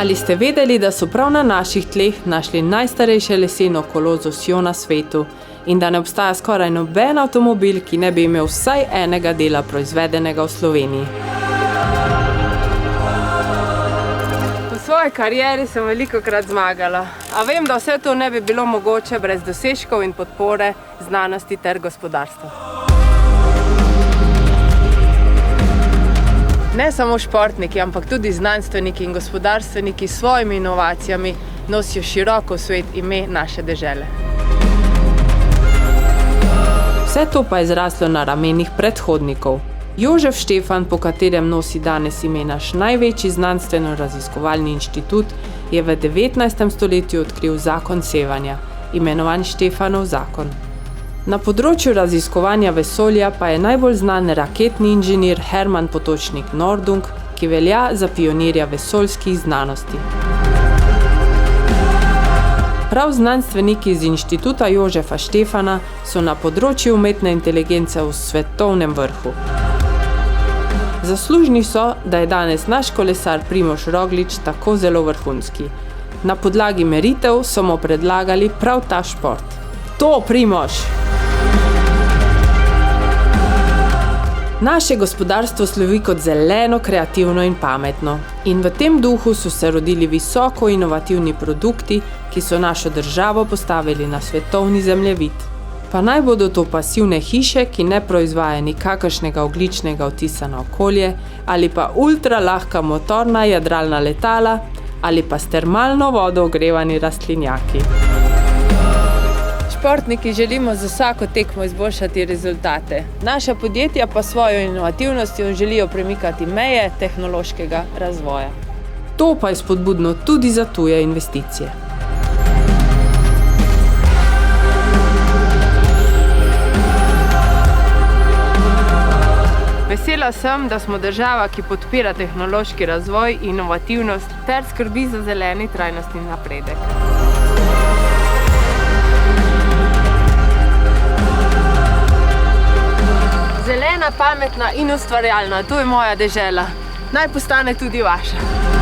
Ali ste vedeli, da so prav na naših tleh našli najstarejše leseno kolo z osjo na svetu in da ne obstaja skoraj noben avtomobil, ki ne bi imel vsaj enega dela proizvedenega v Sloveniji? V svoji karieri sem velikokrat zmagala, a vem, da vse to ne bi bilo mogoče brez dosežkov in podpore znanosti ter gospodarstva. Ne samo športniki, ampak tudi znanstveniki in gospodarstveniki s svojimi inovacijami nosijo široko v svet ime naše dežele. Vse to pa je zraslo na ramenih predhodnikov. Jožef Štefan, po katerem nosi danes ime naš največji znanstveno-raziskovalni inštitut, je v 19. stoletju odkril zakon sevanja, imenovan Štefanov zakon. Na področju raziskovanja vesolja pa je najbolj znan raketni inženir Hermann Potočnik Nordung, ki velja za pionirja vesoljskih znanosti. Prav znanstveniki z inštituta Jožefa Štefana so na področju umetne inteligence v svetovnem vrhu. Zaslužni so, da je danes naš kolesar Primož Roglič tako zelo vrhunski. Na podlagi meritev so mu predlagali prav ta šport. To, Primož! Naše gospodarstvo slovi kot zeleno, kreativno in pametno. In v tem duhu so se rodili visoko inovativni produkti, ki so našo državo postavili na svetovni zemljevid. Pa naj bodo to pasivne hiše, ki ne proizvajajo nikakršnega ogljičnega odtisa na okolje, ali pa ultra lahka motorna jadralna letala, ali pa s termalno vodo ogrevani rastlinjaki. Športniki želimo z vsako tekmo izboljšati rezultate. Naša podjetja pa svojo inovativnostjo želijo premikati meje tehnološkega razvoja. To pa je spodbudno tudi za tuje investicije. Vesela sem, da smo država, ki podpira tehnološki razvoj, inovativnost ter skrbi za zeleni trajnostni napredek. Zelena, pametna in ustvarjalna, to je moja dežela. Naj postane tudi vaša.